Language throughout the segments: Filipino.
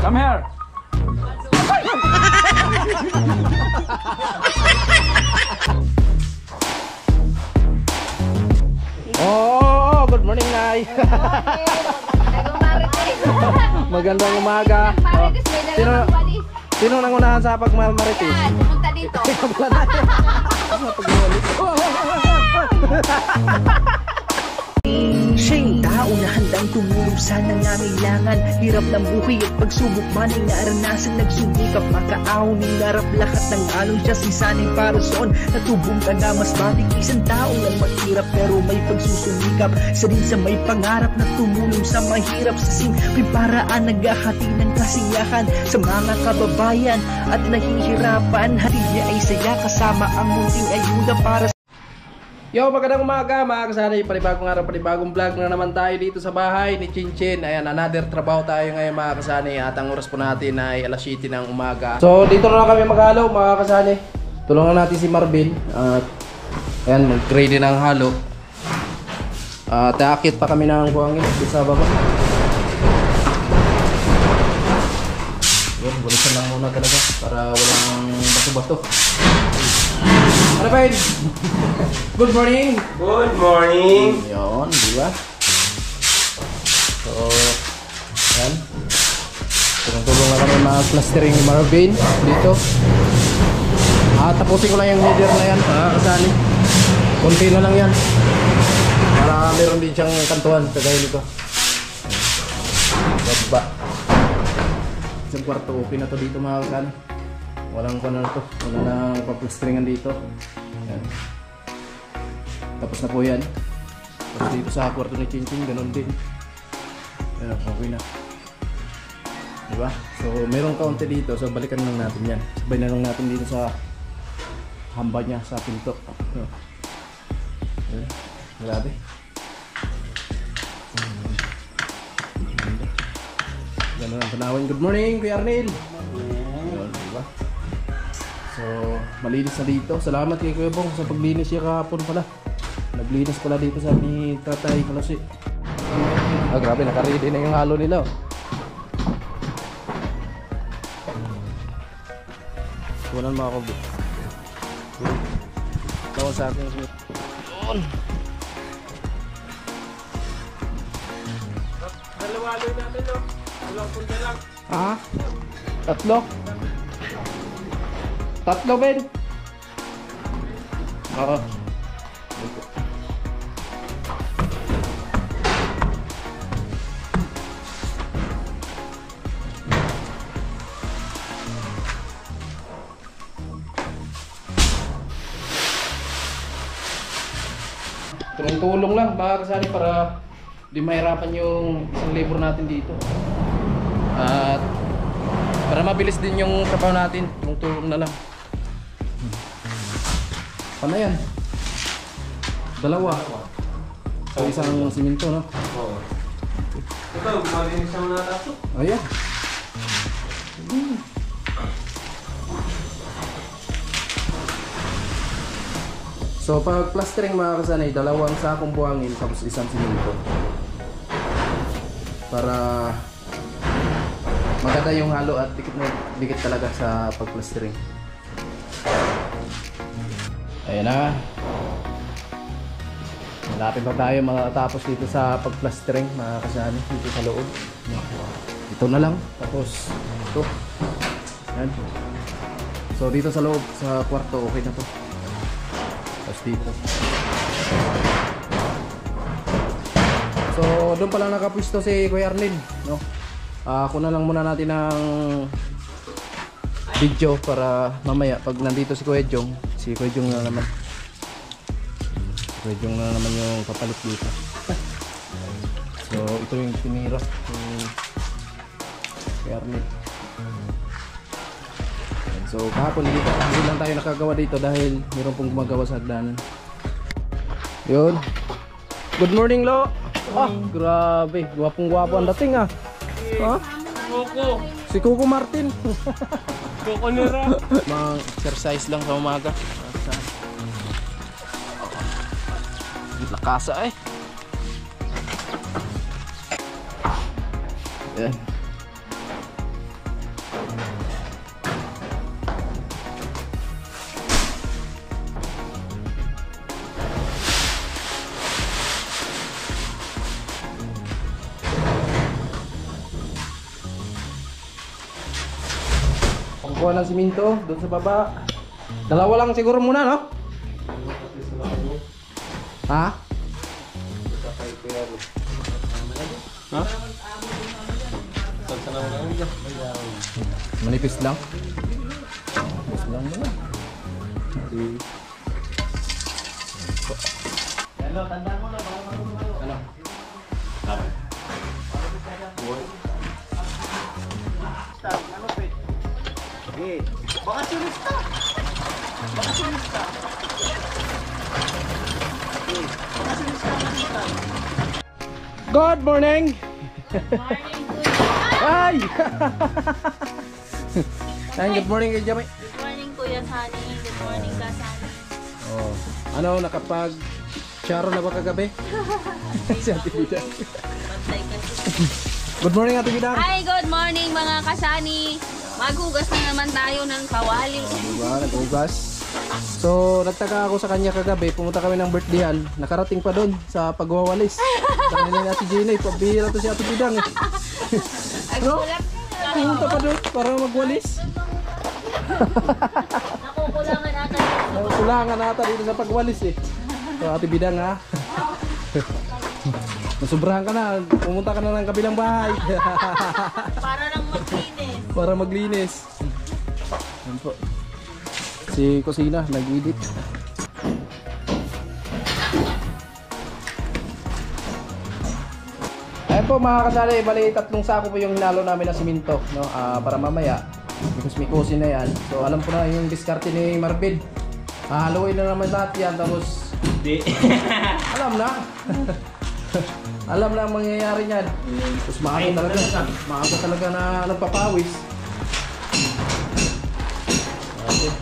Come here. Oh, good morning, Nay. Magandang umaga. Sino nangunahan sa pagmamarites? Pumunta dito. Siya'y tao na handang tumulong sa nangangailangan. Hirap ng buhay at pagsubok man ay naranasan. Nagsumikap makaaon ng narap lahat ng alon siya sisanay para soon. Natubong taga mas matik isang taong lang maghirap pero may pagsusumikap. Sa din sa may pangarap na tumulong sa mahirap. Sa simpleng paraan naghahati ng kasiyahan sa mga kababayan at nahihirapan. Hatid niya ay saya kasama ang munting ayuda para sa Yo, magandang umaga mga kasanay, panibagong araw, panibagong vlog na naman tayo dito sa bahay ni Chinchin. Ayan, another trabaho tayo ngayon mga kasanay. At ang oras po natin ay alas 7 ng umaga. So, dito na lang kami maghalo mga kasanay. Tulungan natin si Marvin. At ayan, mag-ready ng halo. At aakit pa kami ng buhangin dito sa baba. Yun, bulisan lang muna talaga para walang bato-bato. Ano ba yun? Good morning! Good morning! Yun, di ba? So, yan. Tulong-tulong na kami mag-clustering ni Marvin dito. Tapusin ko lang yung header na yan, kasali. Kunti na lang yan. Para meron din siyang kantuan, kagaya nito. Baba. Isang kwarto, okay na to dito mga kasali. Walang kung ano to, wala nang papulstringan dito. Yan. Tapos na po yan. Tapos dito sa kwarto ni Chinchin, ganun din. Yan, okay na. Diba? So, merong kaunti dito, so balikan lang natin yan. Sabay na lang natin dito sa hamba niya, sa pinto. Yan. Grabe. Ganun ang tanawin. Good morning, Kuya Arnel! Yun, diba? So, malinis na dito. Salamat kay Kuya Bong sa paglinis siya kahapon pala. Naglinis pala dito sa ni Tatay Kalasi. Grabe, nakaready na yung halo nila. Kunan mga kobi. Tawag sa akin. Yun. Dalawalo natin, no? Walang punta lang. Ha? Tatlo? Tatlo, Ben? Oo. Tulong-tulong lang mga kasali para di mahirapan yung isang labor natin dito. At para mabilis din yung trabaho natin, yung tulong na lang. Paano yan? Dalawa. So isang siminto, no? Oo. Ito, malinis naman na taso. Ayan. So pag plastering mga kasanay, dalawang sakong buhangin tapos isang siminto. Para maganda yung halo at dikit na dikit talaga sa pag-plastering. Ayan na. Malapit pa tayo matapos dito sa pag-plastering mga kasanay dito sa loob. Ito na lang. Tapos ito. Ayan. So dito sa loob, sa kwarto, okay na to. Tapos dito. So doon pala nakapwisto si Kuya Arlene, no? Kunan lang muna natin ng video para mamaya pag nandito si Kuya Jong na naman. Si Kuya Jong na naman yung papalit dito. So ito yung tinira ni Kuya Arlene. So kahapon hindi lang tayo nakagawa dito dahil mayroon pong gumagawa sa hagdanan. Yun. Good morning, Lo. Grabe, gwapong-gwapo ang dating ah. Ha? Coco. Si Coco Martin. Coco nira. Mag-exercise lang sa umaga. Lakasa eh. Yan. Kuha ng siminto doon sa baba. Dalawa lang siguro muna, no? Ha? Ha? Saan naman lang dyan? Manipis lang. Manipis lang muna. Hello, tandaan mo na. Ano? Ano, Pet? Eh, bakasyonista! Bakasyonista! Good morning! Morning, Kuya. Ay! Ay, good morning kay Jamay. Good morning, Kuya Sunny. Good morning, Ka Sunny. Oh. Ano, nakapag charo na ba kagabi? Si Ate Bidang. Pantay kasi. Good morning, Ate Bidang. Hi, good morning mga kasani. Maghugas na naman tayo ng kawali. Diba, nag-ugas. So, nagtaka ako sa kanya kagabi. Pumunta kami ng birthdayhan. Nakarating pa doon sa pagwawalis. Sa kanila ni Ate Gina. Pabihira to si Ate Bidang. No? Pumunta pa doon para magwalis. Nakukulangan natin. Kulangan nata dito sa pagwalis eh. So, Ate Bidang ha. Nasubrahan ka na. Pumunta ka na ng kabilang bahay. Para lang maglinis. Para maglinis. Yan po. Si Kusina, nag-edit. Ayan po mga kasali, bali 3 sako po yung hinalo namin na siminto, no? Para mamaya, because may kusin na yan. So alam ko na yung diskarte ni Marvin. Haluin na naman lahat yan, tapos Hindi. alam na. Alam na ang mangyayari niyan. Tapos maaga talaga na nagpapawis. Okay.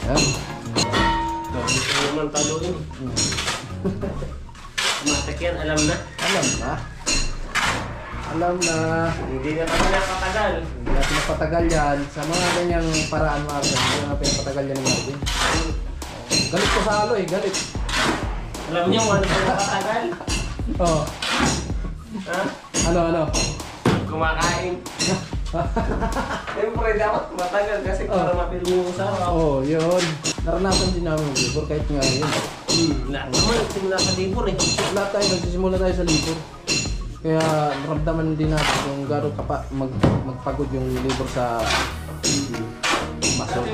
Ayan. Gusto naman taluin. Matek yan, alam na. Alam na. Alam na. Hindi na kami nakatagal. Hindi natin napatagal yan. Sa mga ganyang paraan mga kasi, hindi na pinapatagal yan ni Marvin. Galit ko sa halo eh, galit. Alam niyo kung ano pa nakatagal? Oh. Ha? Ano? Kumakain. Siyempre dapat matagal kasi para mapilmi yung usawa. Oh, yun. Naranasan din namin yung libur kahit nga yun. Lahat naman, simula sa libur eh. Lahat tayo, nagsisimula tayo sa libur. Kaya naramdaman din natin kung gano'n magpagod yung libur sa muscle.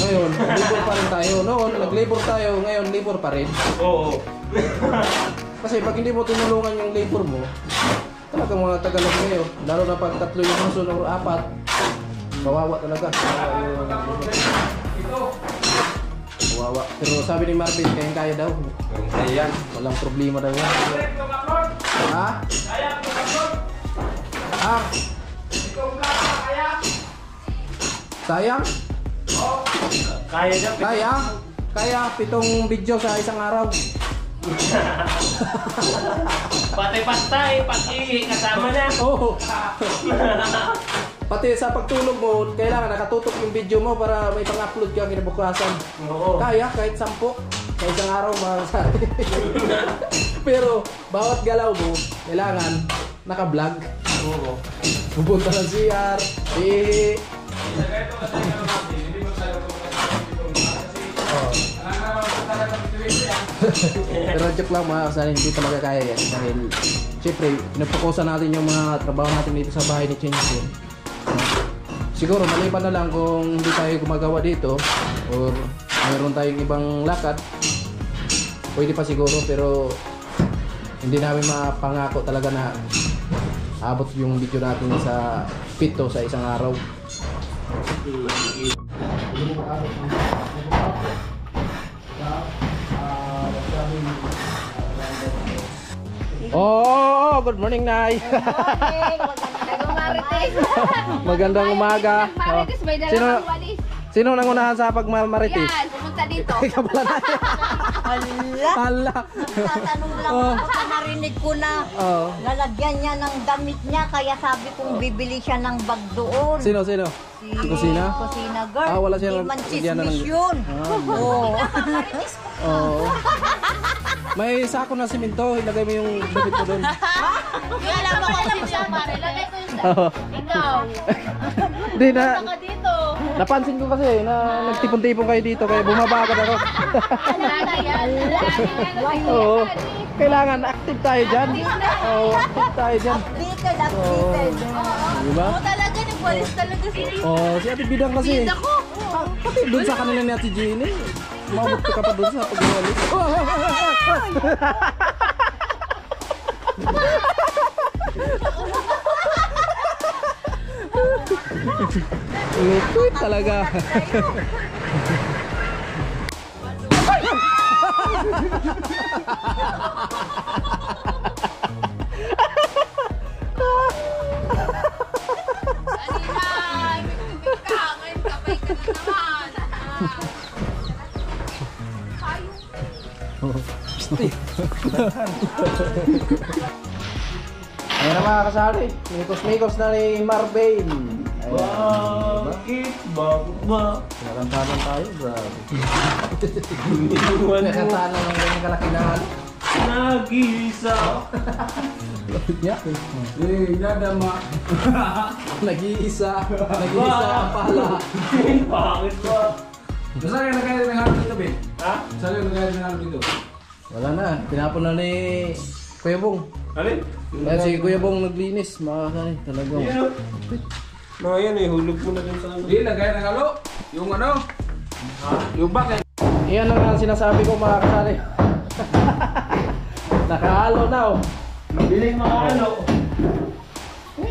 Ngayon, libur pa rin tayo. Noon, nag-libur tayo. Ngayon, libur pa rin. Oo. Kasi pag hindi mo tinulungan yung labor mo, talagang mga tagalag ngayon. Lalo na pag 3 yung muso o 4, kawawa talaga. Kawawa. Pero sabi ni Marvin, kaya daw. Kaya yan. Walang problema daw yan. Ha? Ha? Sayang? Kaya dyan. Kaya? Kaya 7 video sa isang araw. Pati pastay, pag-ihi, kasama na. Oo. Pati sa pagtulog mo, kailangan nakatutok yung video mo para may pang-upload ka kinabukasan. Oo. Kaya kahit 10 sa isang araw masasabi. Pero bawat galaw mo, kailangan naka-vlog. Oo. Pupunta ng CR, Pero joke lang mga kasali, hindi talaga kaya yan. Dahil, syempre, pinapokusan natin yung mga trabaho natin dito sa bahay ni Chinchon. Siguro, maliban na lang kung hindi tayo gumagawa dito or mayroon tayong ibang lakad, pwede pa siguro, pero hindi namin mapangako talaga na abot yung video natin sa 7 sa isang araw. Oh, good morning, Nay. Magandang umaga. Marites, may Sino, dalang walis. sino nangunahan sa pagmamarites? Yan, pumunta dito. Ikaw pala na. Hala. Tatanong lang ako sa narinig ko na Oh. lalagyan niya ng damit niya kaya sabi kong bibili siya ng bag doon. Sino? Si Kusina? Kusina girl. Ah, wala siyang Hindi man lagyan na ng- chismis yun. Oo. Oh. May sako na simento, ilagay mo yung damit mo doon. Yung alam mo kung sino yung pare. Lagay ko yung Oo. ikaw. Hindi na, Saka dito. napansin ko kasi na nagtipon-tipon kayo dito kaya bumaba agad ako. Lagi yan. Oo. Kailangan active tayo dyan. Oo, active tayo dyan. Updated, Oo. updated. Diba? Oo talaga, nagwalis talaga si Oo, si Ate Bidang kasi. Bida ko. Pati doon sa kanila ni Ate Jenny. Mabukti ka pa doon sa pag-uwalis. Lupit talaga. Kanina, ibig ka. Ngayon, kapay ka na naman. Ayan na mga kasari. Mikos-mikos na ni Marvin. Bakit? Bakit ba? Nakantanan tayo, grabe. Iniwan mo. Nakantanan ng ganyan kalaki na halo. Nag-isa. Lapit niya. Nadama. Nag-iisa. Nag-iisa ang pala. Bakit ba? Saan yung nagkaya ng halo dito, Ben? Ha? Saan yung nagkaya ng halo dito? Wala na. Tinapon na ni Kuya Bong. Alin? Kaya si Kuya Bong naglinis. Mga kasari. Talagang. Yan o. Mga yan eh, hulog mo na dun sa ano. Hindi, nagkaya ng halo. Yung ano? Yung bakit? Iyan lang ang sinasabi ko mga kasari. Nakahalo na oh. Biling mga ano.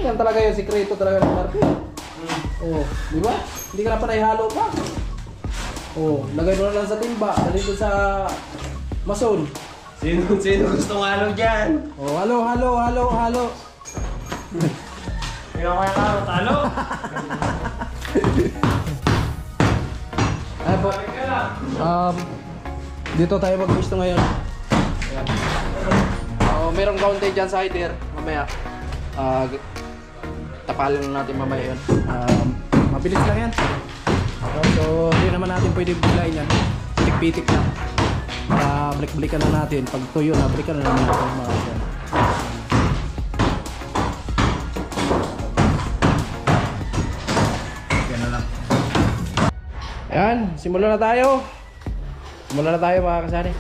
Yan talaga yung sikreto talaga ng Marvin. Oh, di ba? Hindi ka na pa naihalo pa. Oh, lagay mo na lang sa timba. Dali doon sa mason. Sino gustong ano dyan? Oh, halo, halo, halo, halo. Ikaw kaya ka, talo? Ay po. Dito tayo mag-gusto ngayon. Ayan. Oh, merong kaunti dyan sa hider. Mamaya. Tapalan na natin mamaya yun. Mabilis lang yan. So, hindi naman natin pwede biglayin yan. Pitik-pitik lang. Para balik-balikan na natin. Pag tuyo na, balikan na naman natin mga yan. Yan na lang. Ayan, simulan na tayo. Simulan na tayo mga kasari.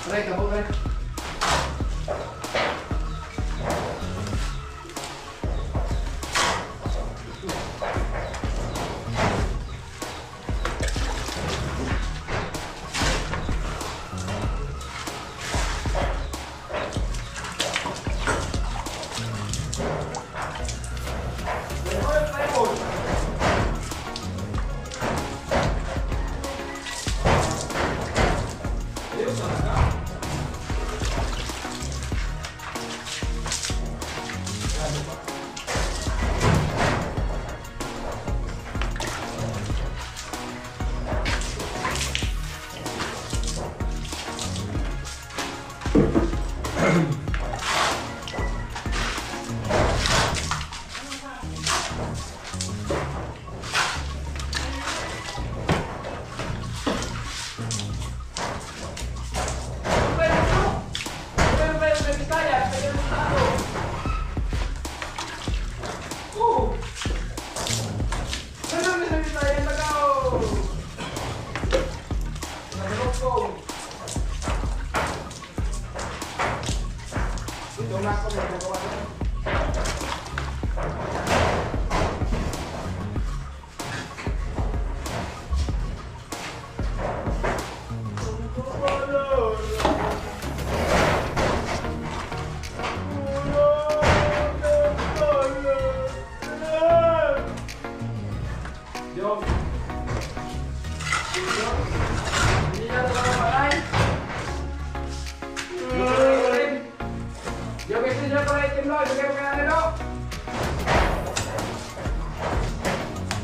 Pre, kabo pre.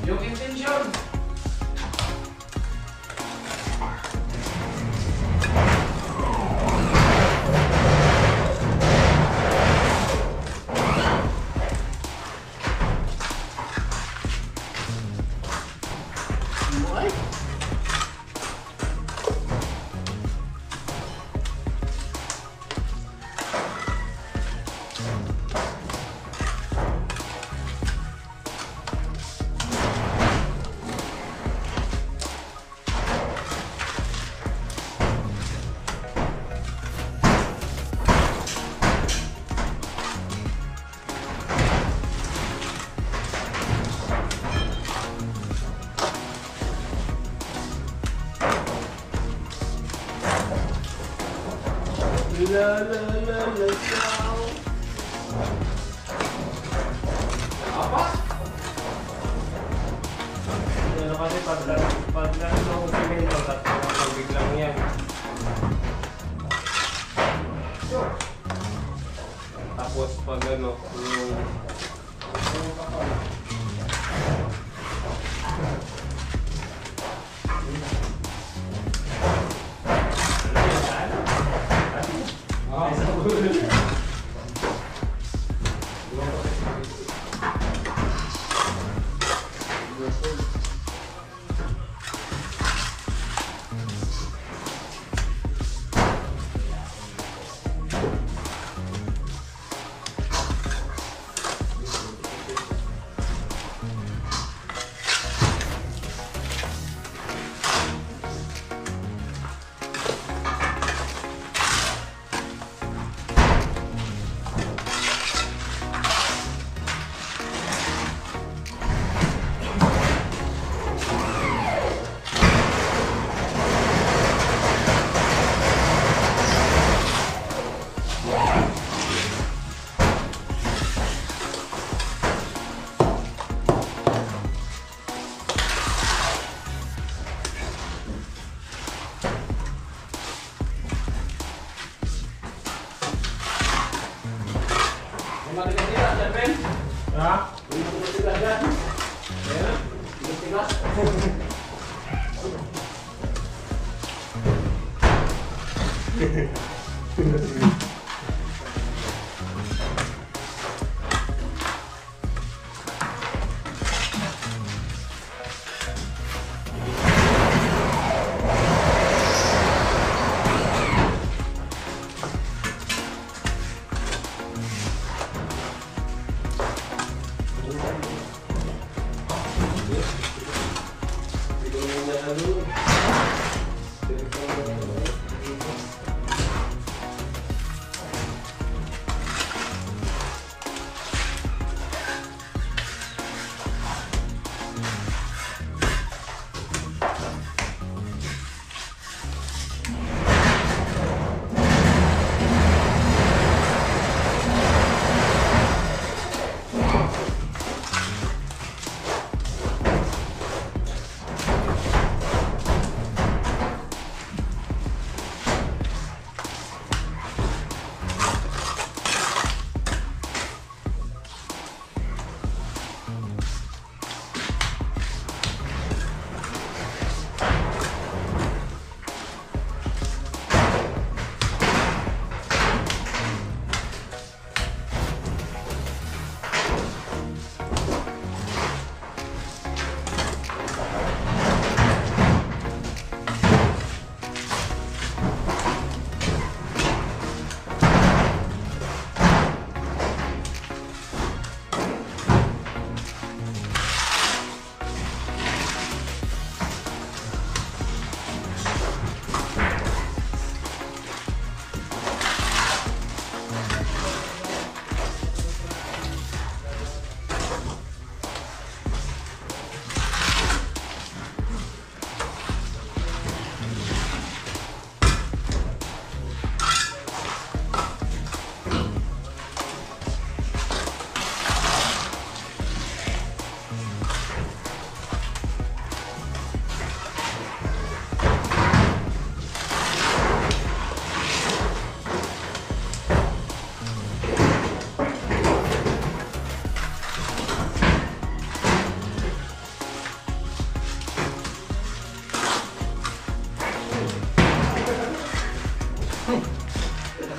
Yung intention. La la la la ciao. Apa? Ano kasi pag lang semento tatlo biglang yan. Tapos pag ano yung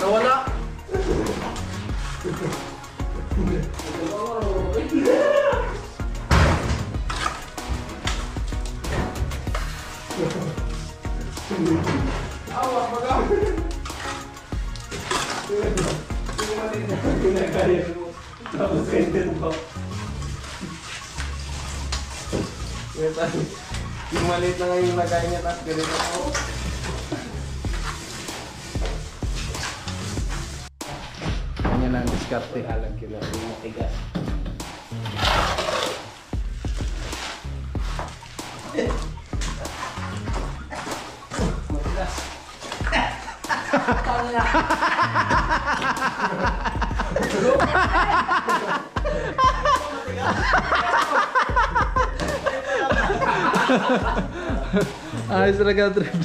Nakawala. awas baga. Tapos ended mo. Yung maliit na ngayon lagay niya, tapos ganito ako. Ganyan ang diskarte. Alam ko na yung matigas. Matigas. Ayos talaga, Dred.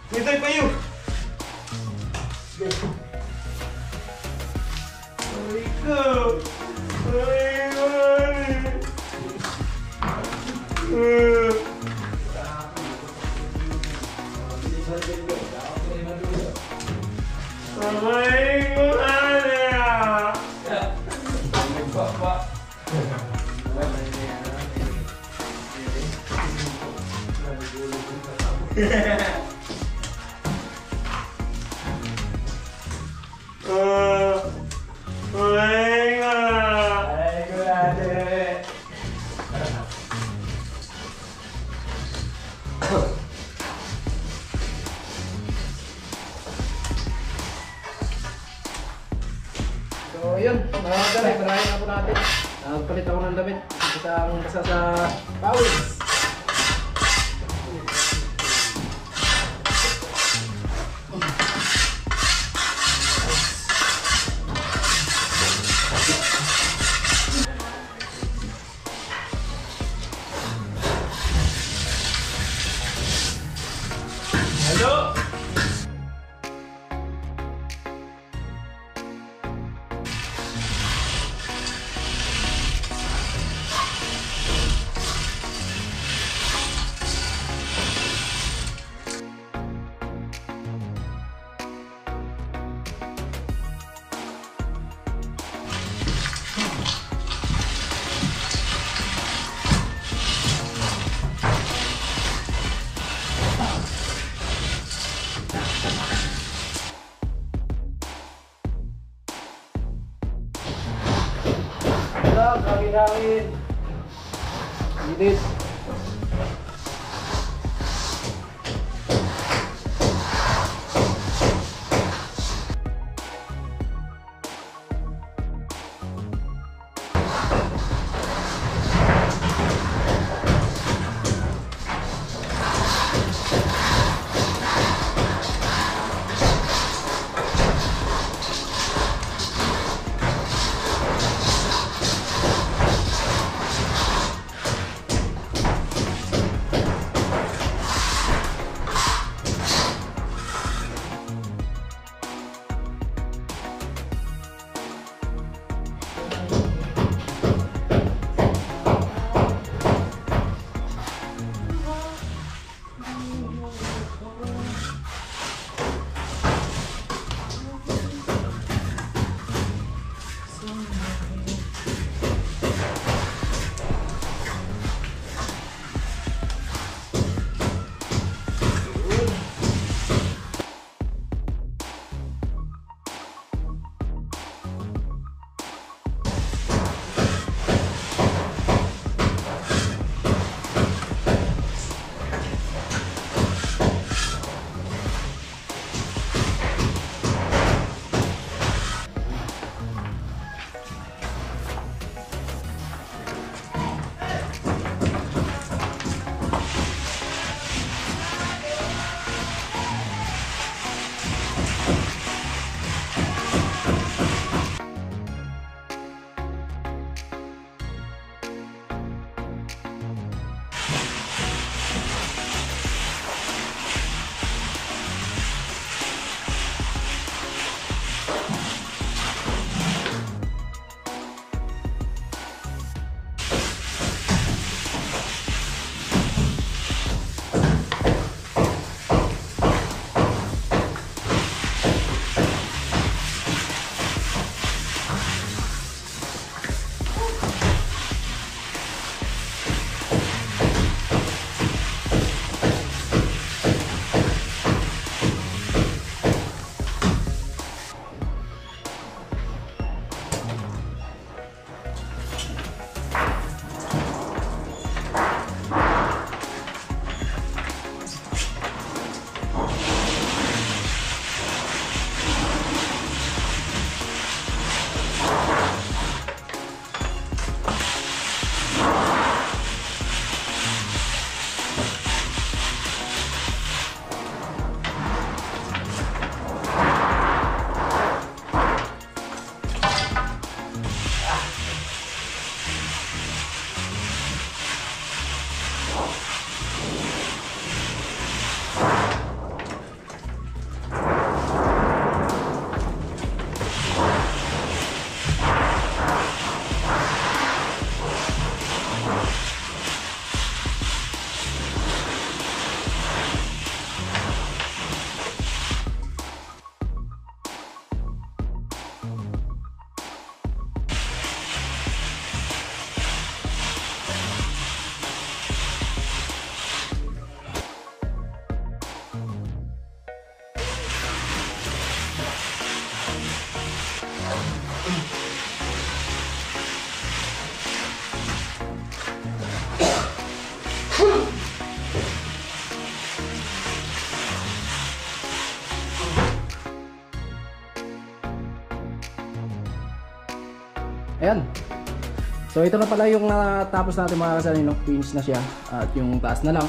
Hintay pa yun! Ay ko! Ay So yun, mga damit, marahin na po natin. Nagpalit ako ng damit. Isang basa sa pawis. Hello? Hangin. Init. Ayan. So ito na pala yung natapos natin mga kasali, no? Finish na siya at yung taas na lang.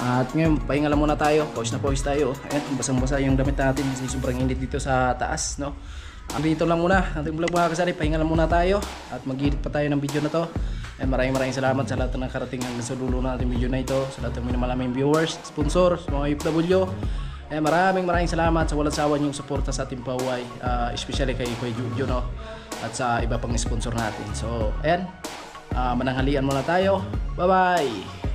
At ngayon pahinga lang muna tayo, pause na pause tayo. Ayan, basang-basa yung damit natin kasi sobrang init dito sa taas, no? Dito lang muna ating vlog mga kasali, pahinga lang muna tayo at mag-edit pa tayo ng video na to. And maraming salamat sa lahat ng nakarating hanggang sa dulo ng ating video na ito, sa lahat ng maraming viewers, sponsor, sa mga UFW. And maraming salamat sa walang sawa niyong suporta sa ating paway, especially kay Kuya Jujo, no? At sa iba pang sponsor natin. So ayan, mananghalian muna tayo. Bye bye.